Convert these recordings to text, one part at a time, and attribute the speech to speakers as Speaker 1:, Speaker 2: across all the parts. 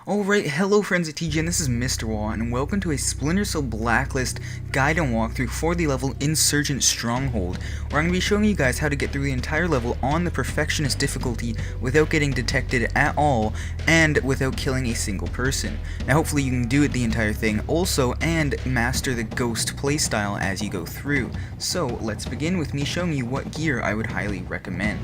Speaker 1: Alright, hello friends at TG, and this is Mr. Wall, and welcome to a SplinterCell Blacklist guide and walkthrough for the level Insurgent Stronghold, where I'm going to be showing you guys how to get through the entire level on the Perfectionist difficulty without getting detected at all, and without killing a single person. Now hopefully you can do it the entire thing also, and master the Ghost playstyle as you go through. So let's begin with me showing you what gear I would highly recommend.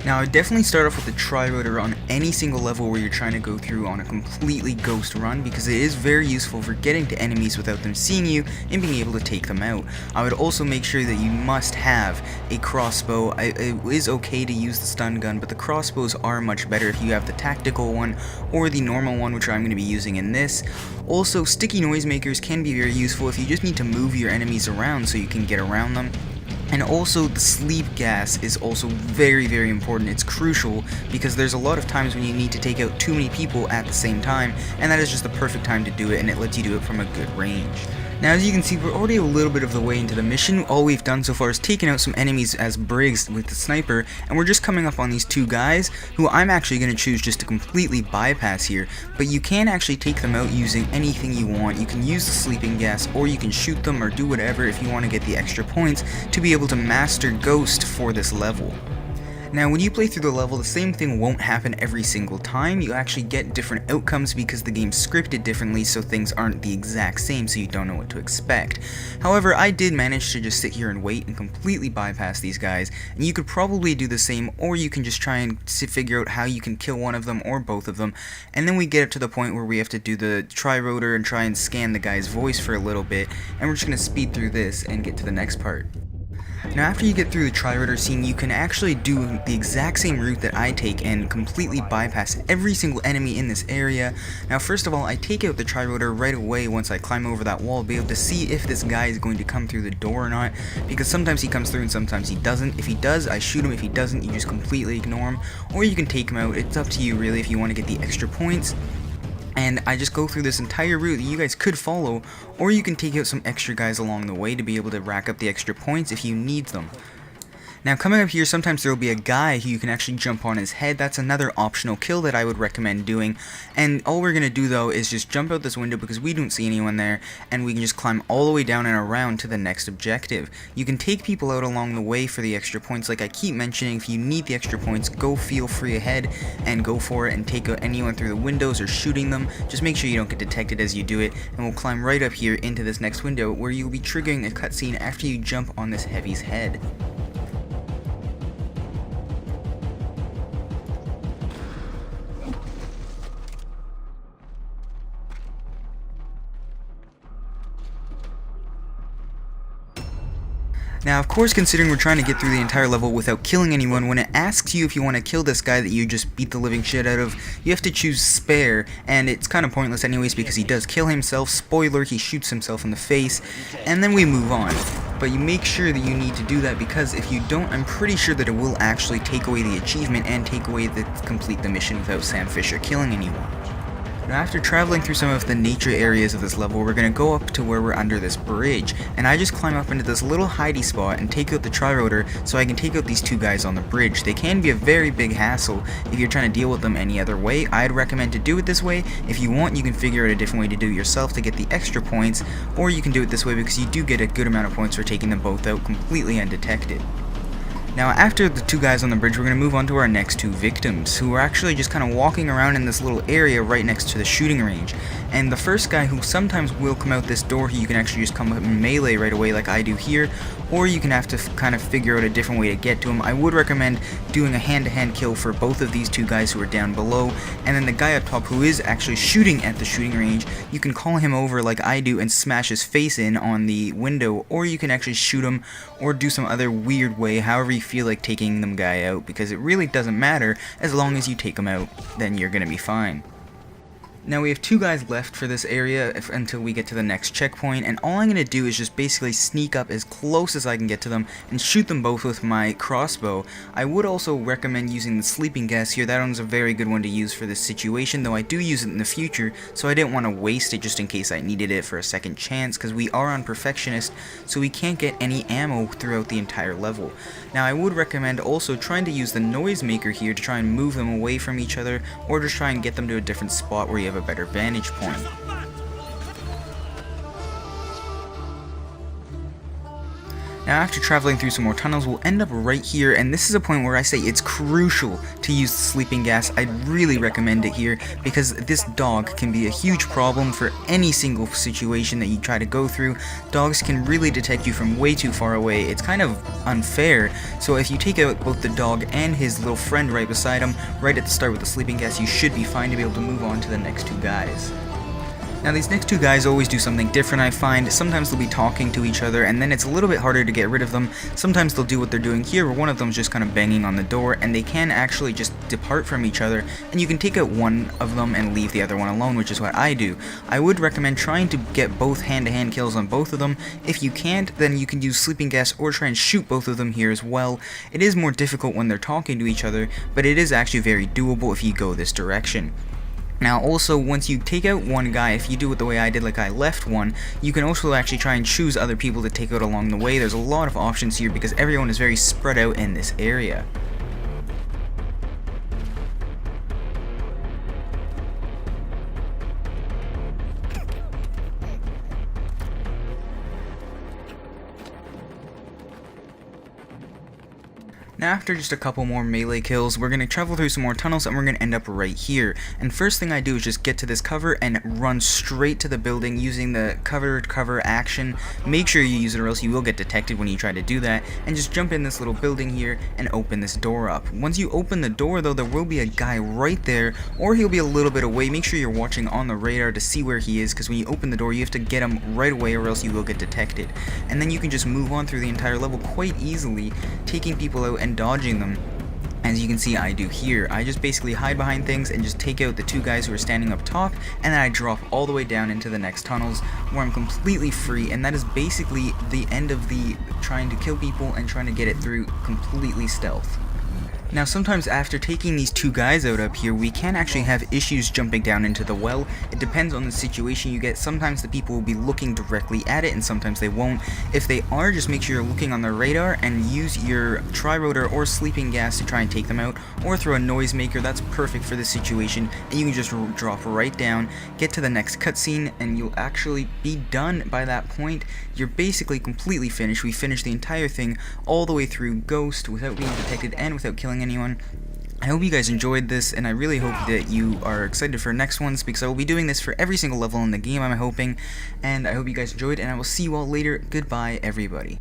Speaker 1: Now, I would definitely start off with the Tri-Rotor on any single level where you're trying to go through on a completely ghost run, because it is very useful for getting to enemies without them seeing you and being able to take them out. I would also make sure that you must have a crossbow. It is okay to use the stun gun, but the crossbows are much better if you have the tactical one or the normal one, which I'm going to be using in this. Also, sticky noisemakers can be very useful if you just need to move your enemies around so you can get around them. And also, the sleep gas is also very, very important. It's crucial because there's a lot of times when you need to take out too many people at the same time, and that is just the perfect time to do it, and it lets you do it from a good range. Now, as you can see, we're already a little bit of the way into the mission. All we've done so far is taken out some enemies as Briggs with the sniper, and we're just coming up on these two guys, who I'm actually going to choose just to completely bypass here. But you can actually take them out using anything you want. You can use the sleeping gas, or you can shoot them, or do whatever if you want to get the extra points to be able to master Ghost for this level. Now, when you play through the level, the same thing won't happen every single time. You actually get different outcomes because the game's scripted differently, so things aren't the exact same, so you don't know what to expect. However, I did manage to just sit here and wait and completely bypass these guys, and you could probably do the same, or you can just try and figure out how you can kill one of them or both of them, and then we get up to the point where we have to do the Tri-Rotor and try and scan the guy's voice for a little bit, and we're just going to speed through this and get to the next part. Now, after you get through the Tri-Rotor scene, you can actually do the exact same route that I take and completely bypass every single enemy in this area. Now, first of all, I take out the Tri-Rotor right away once I climb over that wall to be able to see if this guy is going to come through the door or not, because sometimes he comes through and sometimes he doesn't. If he does, I shoot him. If he doesn't, you just completely ignore him, or you can take him out. It's up to you, really, if you want to get the extra points. And I just go through this entire route that you guys could follow, or you can take out some extra guys along the way to be able to rack up the extra points if you need them. Now, coming up here, sometimes there will be a guy who you can actually jump on his head. That's another optional kill that I would recommend doing. And all we're going to do, though, is just jump out this window because we don't see anyone there, and we can just climb all the way down and around to the next objective. You can take people out along the way for the extra points. Like I keep mentioning, if you need the extra points, go feel free ahead and go for it and take out anyone through the windows or shooting them. Just make sure you don't get detected as you do it, and we'll climb right up here into this next window where you'll be triggering a cutscene after you jump on this heavy's head. Now, of course, considering we're trying to get through the entire level without killing anyone, when it asks you if you want to kill this guy that you just beat the living shit out of, you have to choose spare, and it's kind of pointless anyways because he does kill himself. Spoiler, he shoots himself in the face, and then we move on. But you make sure that you need to do that, because if you don't, I'm pretty sure that it will actually take away the achievement and take away the complete the mission without Sam Fisher killing anyone. Now, after traveling through some of the nature areas of this level, we're going to go up to where we're under this bridge, and I just climb up into this little hidey spot and take out the Tri-Rotor so I can take out these two guys on the bridge. They can be a very big hassle if you're trying to deal with them any other way. I'd recommend to do it this way. If you want, you can figure out a different way to do it yourself to get the extra points, or you can do it this way because you do get a good amount of points for taking them both out completely undetected. Now, after the two guys on the bridge, we're going to move on to our next two victims, who are actually just kind of walking around in this little area right next to the shooting range. And the first guy, who sometimes will come out this door, you can actually just come up and melee right away like I do here, or you can have to kind of figure out a different way to get to him. I would recommend doing a hand-to-hand kill for both of these two guys who are down below, and then the guy up top who is actually shooting at the shooting range, you can call him over like I do and smash his face in on the window, or you can actually shoot him or do some other weird way, however you feel like taking them guy out, because it really doesn't matter. As long as you take them out, then you're gonna be fine. Now, we have two guys left for this area until we get to the next checkpoint, and all I'm going to do is just basically sneak up as close as I can get to them and shoot them both with my crossbow. I would also recommend using the sleeping gas here. That one's a very good one to use for this situation, though I do use it in the future, so I didn't want to waste it just in case I needed it for a second chance, because we are on Perfectionist, so we can't get any ammo throughout the entire level. Now, I would recommend also trying to use the Noisemaker here to try and move them away from each other, or just try and get them to a different spot where you have a better vantage point. Now after traveling through some more tunnels, we'll end up right here, and this is a point where I say it's crucial to use the sleeping gas. I'd really recommend it here, because this dog can be a huge problem for any single situation that you try to go through. Dogs can really detect you from way too far away. It's kind of unfair, so if you take out both the dog and his little friend right beside him, right at the start with the sleeping gas, you should be fine to be able to move on to the next two guys. Now these next two guys always do something different, I find. Sometimes they'll be talking to each other, and then it's a little bit harder to get rid of them. Sometimes they'll do what they're doing here, where one of them's just kind of banging on the door, and they can actually just depart from each other, and you can take out one of them and leave the other one alone, which is what I do. I would recommend trying to get both hand-to-hand kills on both of them. If you can't, then you can use sleeping gas or try and shoot both of them here as well. It is more difficult when they're talking to each other, but it is actually very doable if you go this direction. Now also, once you take out one guy, if you do it the way I did, like I left one, you can also actually try and choose other people to take out along the way. There's a lot of options here because everyone is very spread out in this area. Now after just a couple more melee kills, we're going to travel through some more tunnels and we're going to end up right here. And first thing I do is just get to this cover and run straight to the building using the cover action. Make sure you use it or else you will get detected when you try to do that. And just jump in this little building here and open this door up. Once you open the door though, there will be a guy right there, or he'll be a little bit away. Make sure you're watching on the radar to see where he is, because when you open the door you have to get him right away or else you will get detected. And then you can just move on through the entire level quite easily, taking people out and dodging them. As you can see I do here. I just basically hide behind things and just take out the two guys who are standing up top, and then I drop all the way down into the next tunnels where I'm completely free, and that is basically the end of the trying to kill people and trying to get it through completely stealth. Now sometimes after taking these two guys out up here, we can actually have issues jumping down into the well. It depends on the situation you get. Sometimes the people will be looking directly at it and sometimes they won't. If they are, just make sure you're looking on the radar and use your Tri-Rotor or sleeping gas to try and take them out, or throw a Noisemaker. That's perfect for this situation, and you can just drop right down, get to the next cutscene, and you'll actually be done by that point. You're basically completely finished. We finished the entire thing all the way through Ghost without being detected and without killing anyone. I hope you guys enjoyed this, and I really hope that you are excited for next ones, because I will be doing this for every single level in the game, I'm hoping. And I hope you guys enjoyed, and I will see you all later. Goodbye, everybody.